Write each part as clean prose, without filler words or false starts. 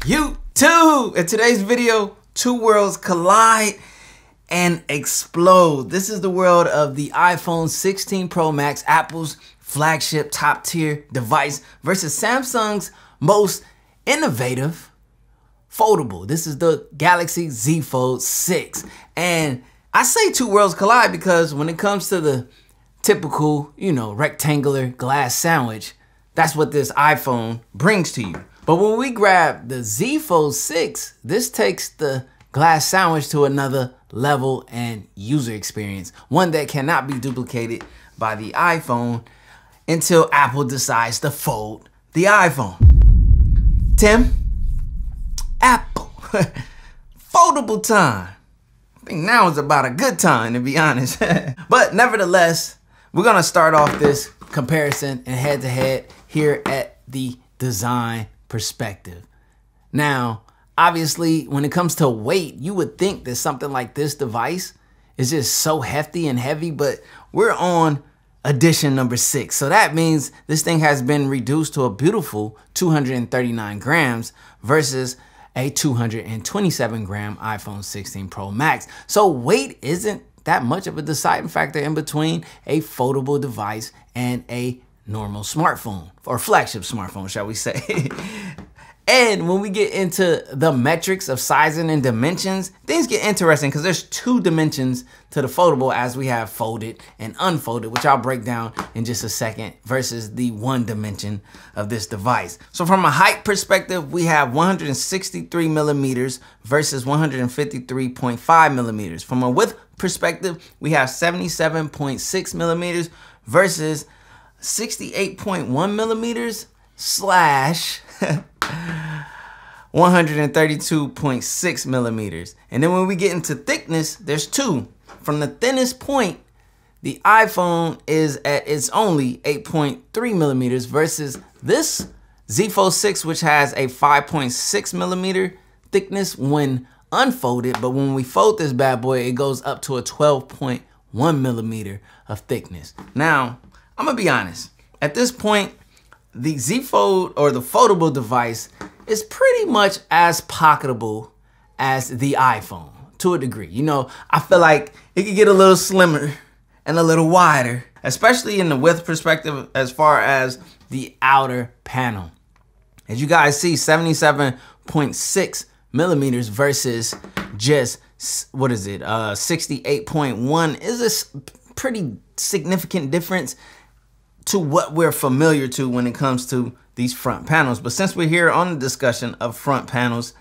YouTube! In today's video, two worlds collide and explode. This is the world of the iPhone 16 Pro Max, Apple's flagship top tier device, versus Samsung's most innovative foldable. This is the Galaxy Z Fold 6. And I say two worlds collide because when it comes to the typical, rectangular glass sandwich, that's what this iPhone brings to you. But when we grab the Z Fold 6, this takes the glass sandwich to another level and user experience, one that cannot be duplicated by the iPhone until Apple decides to fold the iPhone. Tim, Apple, foldable time. I think now is about a good time, to be honest. But nevertheless, we're gonna start off this comparison and head-to-head here at the design perspective. Now, obviously, when it comes to weight, you would think that something like this device is just so hefty and heavy, but we're on edition number 6. So that means this thing has been reduced to a beautiful 239 grams versus a 227 gram iPhone 16 Pro Max. So weight isn't that much of a deciding factor in between a foldable device and a normal smartphone, or flagship smartphone, shall we say. And when we get into the metrics of sizing and dimensions, things get interesting because there's two dimensions to the foldable, as we have folded and unfolded, which I'll break down in just a second, versus the one dimension of this device. So from a height perspective, we have 163 millimeters versus 153.5 millimeters. From a width perspective, we have 77.6 millimeters versus 68.1 millimeters slash 132.6 millimeters. And then when we get into thickness, there's two. From the thinnest point, the iPhone is at its only 8.3 millimeters versus this Z Fold 6, which has a 5.6 millimeter thickness when unfolded. But when we fold this bad boy, it goes up to a 12.1 millimeter of thickness. Now, I'm gonna be honest. At this point, the Z Fold, or the foldable device, is pretty much as pocketable as the iPhone to a degree. I feel like it could get a little slimmer and a little wider, especially in the width perspective as far as the outer panel. As you guys see, 77.6 millimeters versus just, 68.1 is a pretty significant difference to what we're familiar to when it comes to these front panels. But since we're here on the discussion of front panels,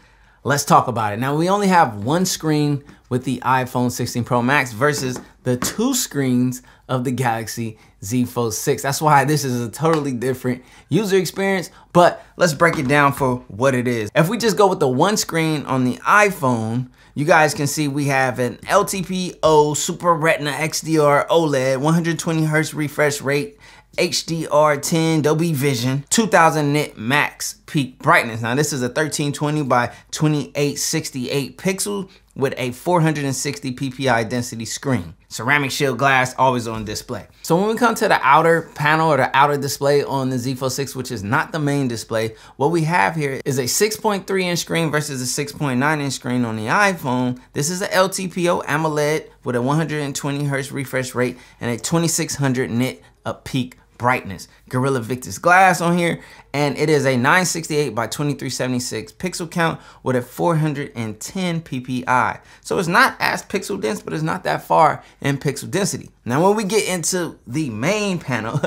let's talk about it. Now, we only have one screen with the iPhone 16 Pro Max versus the two screens of the Galaxy Z Fold 6. That's why this is a totally different user experience, but let's break it down for what it is. If we just go with the one screen on the iPhone, you guys can see we have an LTPO Super Retina XDR OLED, 120 Hz refresh rate, HDR10 Dolby Vision, 2000 nit max peak brightness. Now this is a 1320 by 2868 pixel with a 460 ppi density screen. Ceramic shield glass always on display. So when we come to the outer panel, or the outer display on the Z Fold 6, which is not the main display, what we have here is a 6.3 inch screen versus a 6.9 inch screen on the iPhone. This is a LTPO AMOLED with a 120 Hz refresh rate and a 2600 nit peak brightness. Gorilla Victus glass on here, and it is a 968 by 2376 pixel count with a 410 ppi. So it's not as pixel dense, but it's not that far in pixel density. Now when we get into the main panel,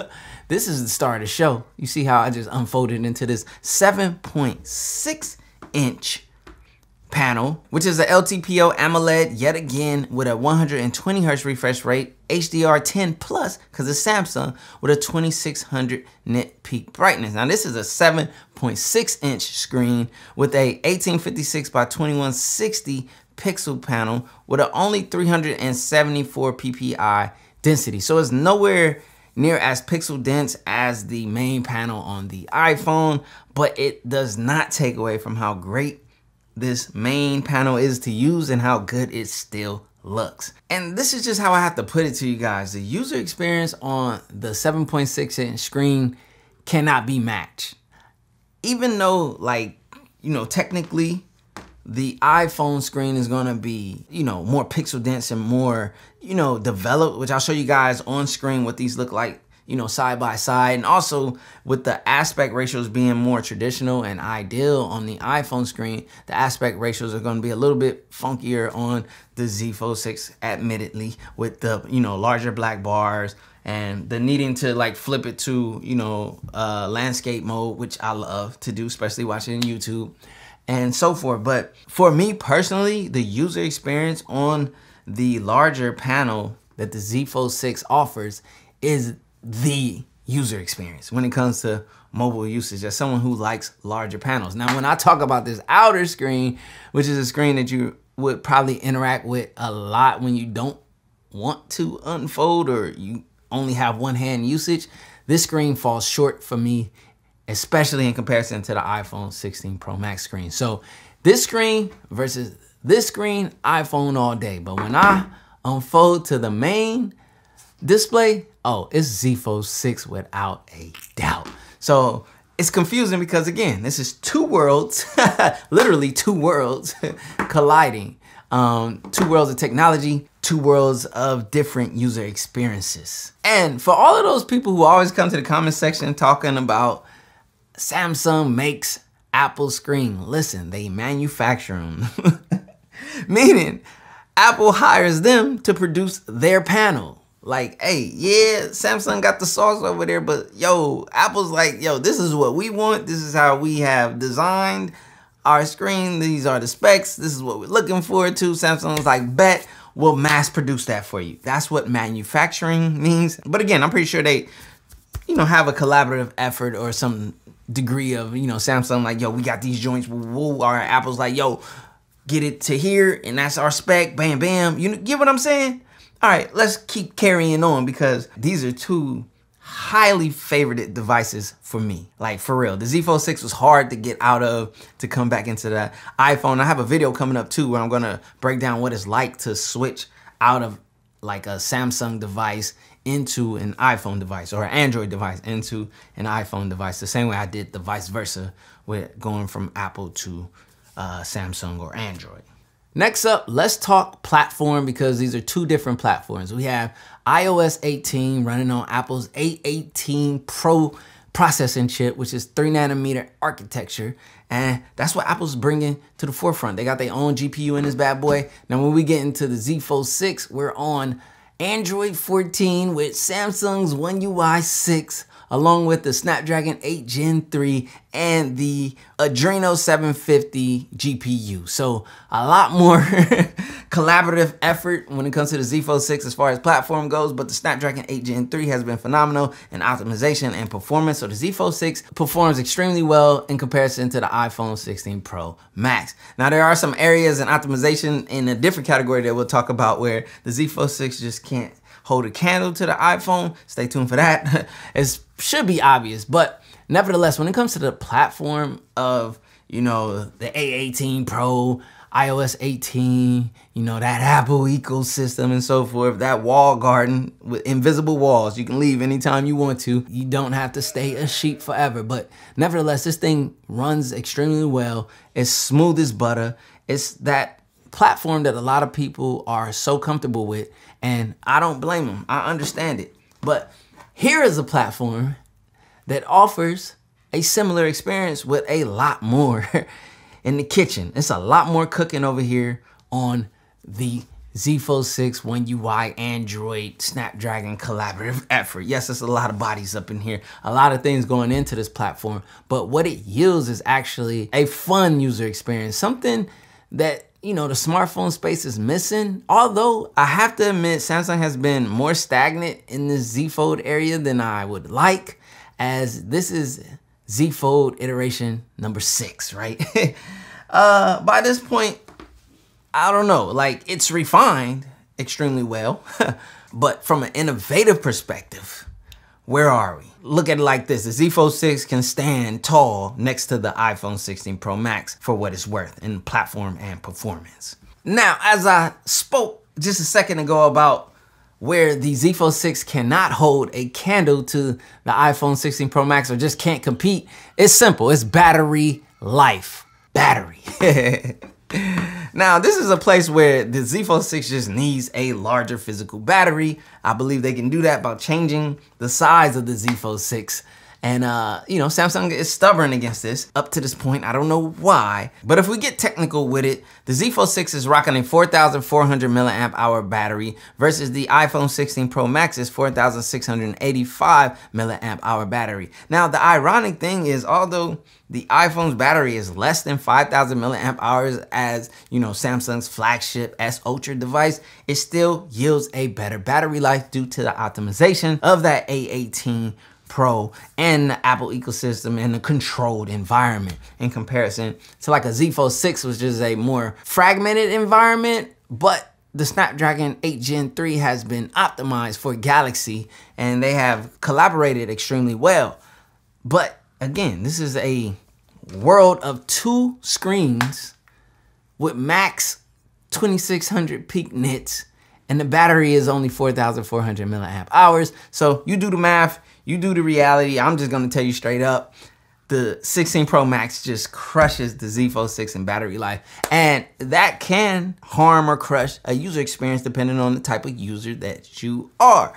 this is the star of the show. You see how I just unfolded into this 7.6 inch panel, which is a LTPO AMOLED yet again with a 120 Hz refresh rate, HDR10 plus, because it's Samsung, with a 2600 nit peak brightness. Now this is a 7.6 inch screen with a 1856 by 2160 pixel panel with a only 374 ppi density. So it's nowhere near as pixel dense as the main panel on the iPhone, but it does not take away from how great this main panel is to use and how good it still looks. And this is just how I have to put it to you guys. The user experience on the 7.6 inch screen cannot be matched. Even though, like, technically the iPhone screen is gonna be, more pixel dense and more, developed, which I'll show you guys on screen what these look like, side by side. And also with the aspect ratios being more traditional and ideal on the iPhone screen, the aspect ratios are gonna be a little bit funkier on the Z Fold 6, admittedly, with the, larger black bars and the needing to like flip it to, landscape mode, which I love to do, especially watching YouTube and so forth. But for me personally, the user experience on the larger panel that the Z Fold 6 offers is the user experience when it comes to mobile usage, as someone who likes larger panels. Now, when I talk about this outer screen, which is a screen that you would probably interact with a lot when you don't want to unfold or you only have one hand usage, this screen falls short for me, especially in comparison to the iPhone 16 Pro Max screen. So this screen versus this screen, iPhone all day. But when I unfold to the main display, oh, it's Z Fold 6 without a doubt. So it's confusing because, again, this is two worlds, literally two worlds colliding. Two worlds of technology, two worlds of different user experiences. And for all of those people who always come to the comment section talking about Samsung makes Apple screen, listen, they manufacture them. Meaning Apple hires them to produce their panel. Like, hey, yeah, Samsung got the sauce over there, but yo, Apple's like, yo, this is what we want. This is how we have designed our screen. These are the specs. This is what we're looking forward to. Samsung's like, bet, we'll mass produce that for you. That's what manufacturing means. But again, I'm pretty sure they, have a collaborative effort or some degree of, Samsung like, yo, we got these joints. Woo, all right, Apple's like, yo, get it to here, and that's our spec. Bam, bam. You get what I'm saying? All right, let's keep carrying on because these are two highly favorited devices for me. Like, for real. The Z Fold 6 was hard to get out of to come back into the iPhone. I have a video coming up too where I'm going to break down what it's like to switch out of like a Samsung device into an iPhone device or an Android device into an iPhone device. The same way I did the vice versa with going from Apple to Samsung or Android. Next up, let's talk platform because these are two different platforms. We have iOS 18 running on Apple's A18 Pro processing chip, which is 3nm architecture. And that's what Apple's bringing to the forefront. They got their own GPU in this bad boy. Now, when we get into the Z Fold 6, we're on Android 14 with Samsung's One UI 6, along with the Snapdragon 8 Gen 3 and the Adreno 750 GPU. So a lot more collaborative effort when it comes to the Z Fold 6 as far as platform goes, but the Snapdragon 8 Gen 3 has been phenomenal in optimization and performance. So the Z Fold 6 performs extremely well in comparison to the iPhone 16 Pro Max. Now, there are some areas in optimization in a different category that we'll talk about where the Z Fold 6 just can't hold a candle to the iPhone. Stay tuned for that. It should be obvious, but nevertheless, when it comes to the platform of, the A18 Pro, iOS 18, that Apple ecosystem and so forth, that wall garden with invisible walls, you can leave anytime you want to. You don't have to stay a sheep forever, but nevertheless, this thing runs extremely well. It's smooth as butter. It's that platform that a lot of people are so comfortable with, and I don't blame them. I understand it. But here is a platform that offers a similar experience with a lot more in the kitchen. It's a lot more cooking over here on the Z Fold 6 One UI Android Snapdragon collaborative effort. Yes, there's a lot of bodies up in here, a lot of things going into this platform, but what it yields is actually a fun user experience, something that the smartphone space is missing. Although I have to admit, Samsung has been more stagnant in the Z Fold area than I would like, as this is Z Fold iteration number 6, right? By this point, I don't know, like, it's refined extremely well, but from an innovative perspective, where are we? Look at it like this. The Z Fold 6 can stand tall next to the iPhone 16 Pro Max for what it's worth in platform and performance. Now, as I spoke just a second ago about where the Z Fold 6 cannot hold a candle to the iPhone 16 Pro Max or just can't compete, it's simple. It's battery life. battery. Now, this is a place where the Z Fold 6 just needs a larger physical battery. I believe they can do that by changing the size of the Z Fold 6. And, you know, Samsung is stubborn against this up to this point. I don't know why. But if we get technical with it, the Z Fold 6 is rocking a 4,400 milliamp hour battery versus the iPhone 16 Pro Max's 4,685 milliamp hour battery. Now, the ironic thing is, although the iPhone's battery is less than 5,000 milliamp hours as, you know, Samsung's flagship S Ultra device, it still yields a better battery life due to the optimization of that A18 Pro and the Apple ecosystem and the controlled environment in comparison to like a Z Fold 6, which is a more fragmented environment, but the Snapdragon 8 Gen 3 has been optimized for Galaxy and they have collaborated extremely well. But again, this is a world of 2 screens with max 2600 peak nits and the battery is only 4,400 milliamp hours. So you do the math, you do the reality. I'm just gonna tell you straight up, the 16 Pro Max just crushes the Z Fold 6 in battery life. And that can harm or crush a user experience depending on the type of user that you are.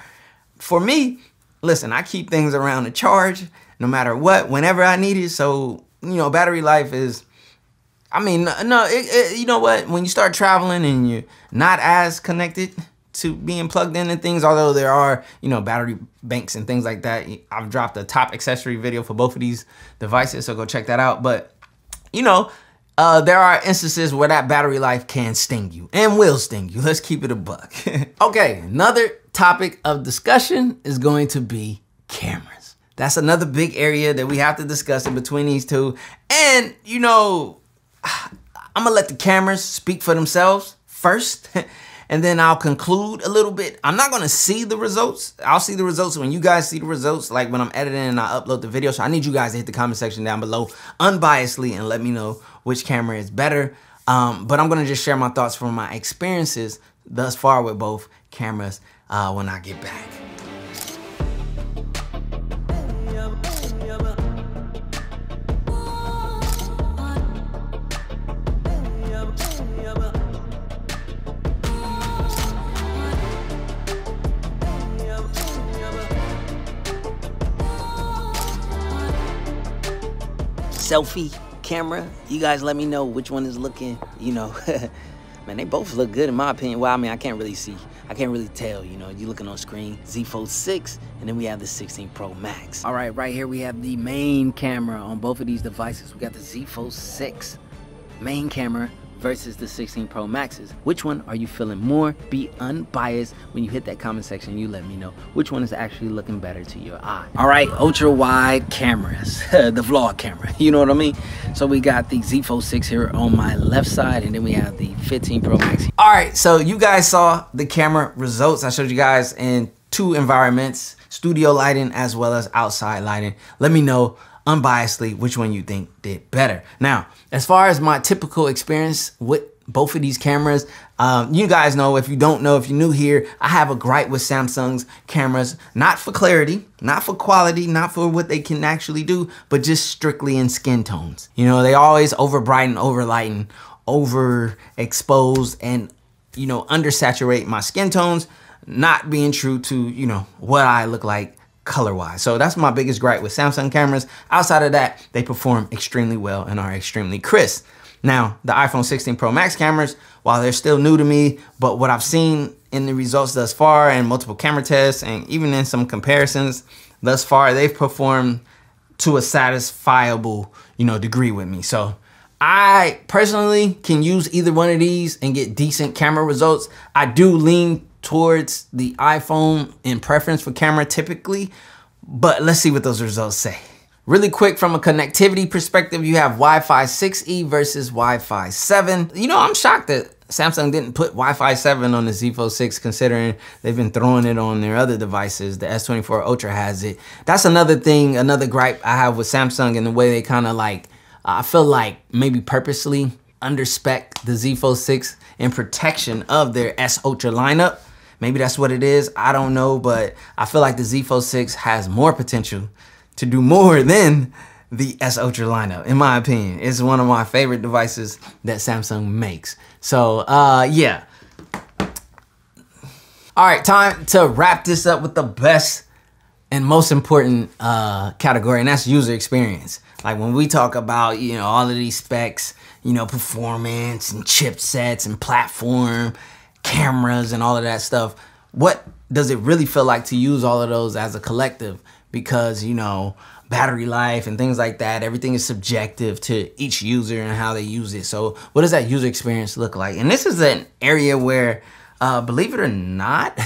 For me, listen, I keep things around the charge no matter what, whenever I need it. So, you know, battery life is, I mean, no, you know what? When you start traveling and you're not as connected to being plugged into things, although there are, you know, battery banks and things like that. I've dropped a top accessory video for both of these devices, so go check that out. But, you know, there are instances where that battery life can sting you and will sting you. Let's keep it a buck. Okay, another topic of discussion is going to be cameras. That's another big area that we have to discuss in between these two. And, you know, I'm gonna let the cameras speak for themselves first. And then I'll conclude a little bit. I'm not gonna see the results. I'll see the results when you guys see the results, like when I'm editing and I upload the video. So I need you guys to hit the comment section down below unbiasedly and let me know which camera is better. But I'm gonna just share my thoughts from my experiences thus far with both cameras when I get back. Selfie camera, you guys let me know which one is looking, you know, man, they both look good in my opinion. Well, I mean, I can't really tell, you know, you looking on screen, Z Fold 6, and then we have the 16 Pro Max. All right, right here we have the main camera on both of these devices. We got the Z Fold 6 main camera versus the 16 Pro Maxes. Which one are you feeling more? Be unbiased. When you hit that comment section, you let me know which one is actually looking better to your eye. All right, ultra wide cameras, the vlog camera, you know what I mean? So we got the Z Fold 6 here on my left side, and then we have the 15 Pro Max. All right, so you guys saw the camera results. I showed you guys in 2 environments, studio lighting as well as outside lighting. Let me know unbiasedly which one you think did better. Now, as far as my typical experience with both of these cameras, you guys know, if you don't know, if you're new here, I have a gripe with Samsung's cameras, not for clarity, not for quality, not for what they can actually do, but just strictly in skin tones. You know, they always over brighten, over lighten, over expose, and, you know, undersaturate my skin tones, not being true to, you know, what I look like color-wise. So that's my biggest gripe with Samsung cameras. Outside of that, they perform extremely well and are extremely crisp. Now, the iPhone 16 Pro Max cameras, while they're still new to me, but what I've seen in the results thus far and multiple camera tests and even in some comparisons thus far, they've performed to a satisfiable, you know, degree with me. So I personally can use either one of these and get decent camera results. I do lean towards the iPhone in preference for camera typically, but let's see what those results say. Really quick, from a connectivity perspective, you have Wi-Fi 6E versus Wi-Fi 7. You know, I'm shocked that Samsung didn't put Wi-Fi 7 on the Z Fold 6, considering they've been throwing it on their other devices. The S24 Ultra has it. That's another thing, another gripe I have with Samsung, and the way they kind of like, I feel like maybe purposely underspec the Z Fold 6 in protection of their S Ultra lineup. Maybe that's what it is, I don't know, but I feel like the Z Fold 6 has more potential to do more than the S Ultra lineup, in my opinion. It's one of my favorite devices that Samsung makes. So, yeah. All right, time to wrap this up with the best and most important category, and that's user experience. Like when we talk about, you know, all of these specs, you know, performance and chipsets and platform, cameras and all of that stuff, what does it really feel like to use all of those as a collective? Because, you know, battery life and things like that, everything is subjective to each user and how they use it. So what does that user experience look like? And this is an area where, believe it or not,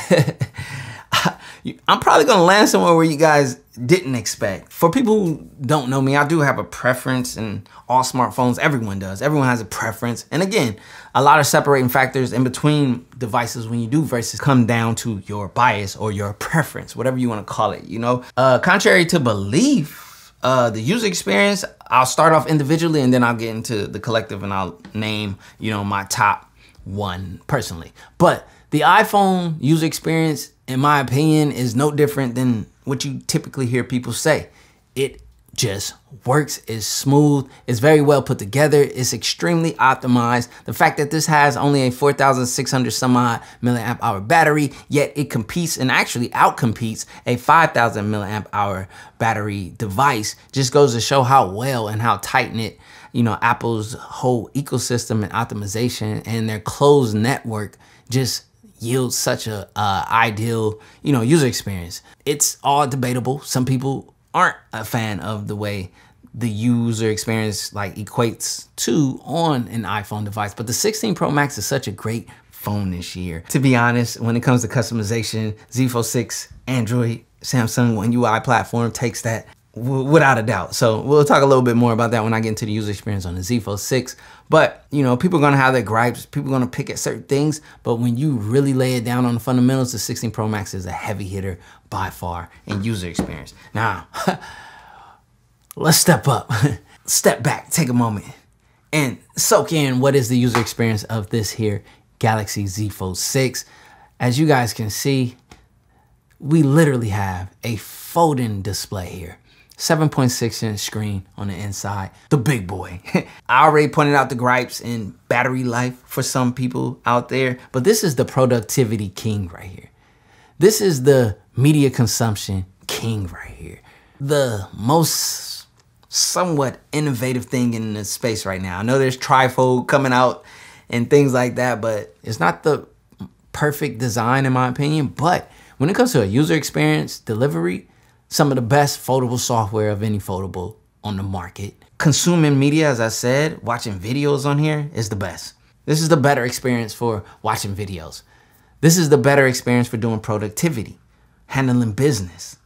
I'm probably gonna land somewhere where you guys didn't expect. For people who don't know me, I do have a preference in all smartphones. Everyone does. Everyone has a preference. And again, a lot of separating factors in between devices when you do versus come down to your bias or your preference, whatever you wanna call it, you know? Contrary to belief, the user experience, I'll start off individually and then I'll get into the collective and I'll name, you know, my top one personally. But the iPhone user experience, in my opinion, is no different than what you typically hear people say. It just works, it's smooth, it's very well put together, it's extremely optimized. The fact that this has only a 4,600 some odd milliamp hour battery, yet it competes and actually outcompetes a 5,000 milliamp hour battery device just goes to show how well and how tight-knit, you know, Apple's whole ecosystem and optimization and their closed network just yields such a ideal, you know, user experience. It's all debatable. Some people aren't a fan of the way the user experience like equates to on an iPhone device, but the 16 Pro Max is such a great phone this year. To be honest, when it comes to customization, Z Fold 6 Android Samsung One UI platform takes that without a doubt. So we'll talk a little bit more about that when I get into the user experience on the Z Fold 6. But, you know, people are gonna have their gripes, people are gonna pick at certain things, but when you really lay it down on the fundamentals, the 16 Pro Max is a heavy hitter by far in user experience. Now, let's step up, step back, take a moment, and soak in what is the user experience of this here Galaxy Z Fold 6. As you guys can see, we literally have a folding display here. 7.6-inch screen on the inside, the big boy. I already pointed out the gripes in battery life for some people out there, but this is the productivity king right here. This is the media consumption king right here. The most somewhat innovative thing in the space right now. I know there's trifold coming out and things like that, but it's not the perfect design in my opinion. But when it comes to a user experience delivery, some of the best foldable software of any foldable on the market. Consuming media, as I said, watching videos on here is the best. This is the better experience for watching videos. This is the better experience for doing productivity, handling business,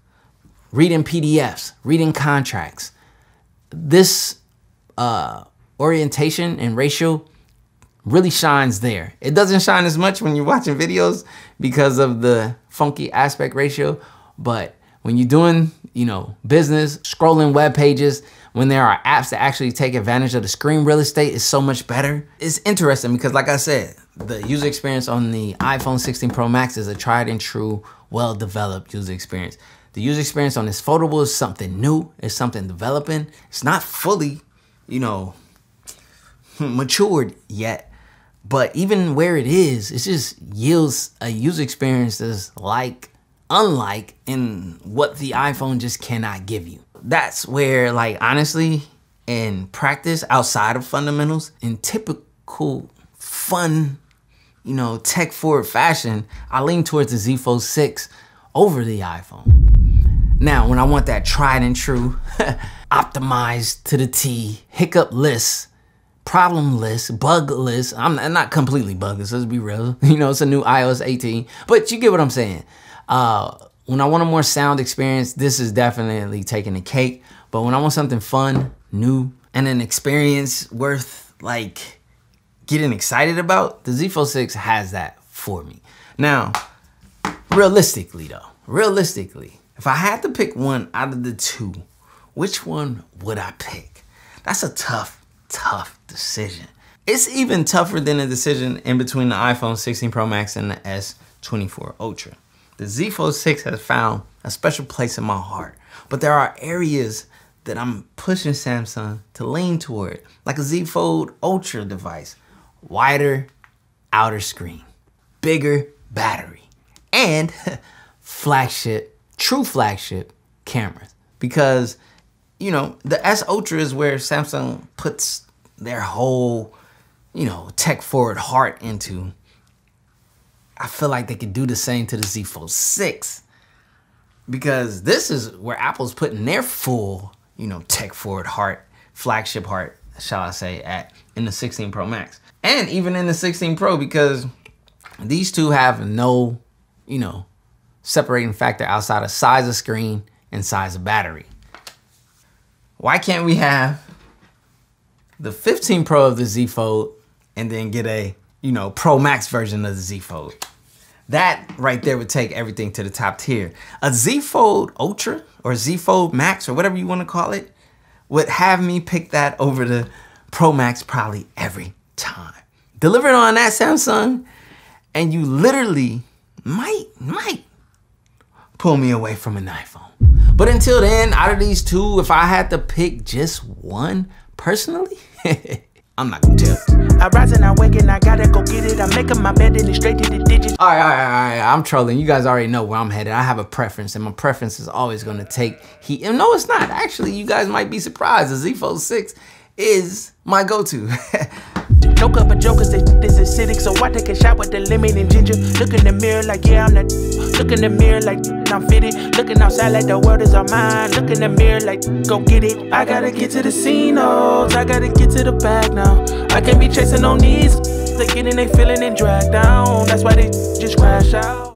reading PDFs, reading contracts. This orientation and ratio really shines there. It doesn't shine as much when you're watching videos because of the funky aspect ratio, but when you're doing, you know, business, scrolling web pages, when there are apps that actually take advantage of the screen real estate, is so much better. It's interesting because, like I said, the user experience on the iPhone 16 Pro Max is a tried and true, well-developed user experience. The user experience on this foldable is something new, it's something developing. It's not fully, you know, matured yet, but even where it is, it just yields a user experience that's unlike in what the iPhone just cannot give you. That's where, like, honestly, in practice, outside of fundamentals, in typical fun, you know, tech forward fashion, I lean towards the Z Fold 6 over the iPhone. Now, when I want that tried and true, optimized to the T, hiccup list, problem list, bug list, I'm not completely bugless, let's be real. You know, it's a new iOS 18, but you get what I'm saying. When I want a more sound experience, this is definitely taking the cake. But when I want something fun, new, and an experience worth like getting excited about, the Z Fold 6 has that for me. Now, realistically though, if I had to pick one out of the two, which one would I pick? That's a tough decision. It's even tougher than a decision in between the iPhone 16 Pro Max and the S24 Ultra. The Z Fold 6 has found a special place in my heart, but there are areas that I'm pushing Samsung to lean toward, like a Z Fold Ultra device. Wider outer screen, bigger battery, and true flagship cameras. Because, you know, the S Ultra is where Samsung puts their whole, you know, tech forward heart into. I feel like they could do the same to the Z Fold 6, because this is where Apple's putting their full, you know, tech forward heart, flagship heart, shall I say, in the 16 Pro Max. And even in the 16 Pro, because these two have no, you know, separating factor outside of size of screen and size of battery. Why can't we have the 15 Pro of the Z Fold and then get a, you know, Pro Max version of the Z Fold? That right there would take everything to the top tier. A Z Fold Ultra or Z Fold Max or whatever you want to call it would have me pick that over the Pro Max probably every time. Deliver it on that Samsung and you literally might pull me away from an iPhone. But until then, out of these two, if I had to pick just one personally, I'm not gonna tell you. I rise and I wake and I gotta go get it. I'm making my bed and it's straight to the digits. All right, I'm trolling. You guys already know where I'm headed. I have a preference, and my preference is always gonna take heat. And no, it's not. Actually, you guys might be surprised. The Z Fold 6 is my go-to. No cup of jokers, this is acidic, so I take a shot with the lemon and ginger. Look in the mirror like, yeah, I'm that. Look in the mirror like, I'm fitted. Looking outside like the world is all mine. Look in the mirror like, go get it. I gotta get to the casinos, I gotta get to the bag now. I can't be chasing on these. They getting, they feeling and dragged down. That's why they just crash out.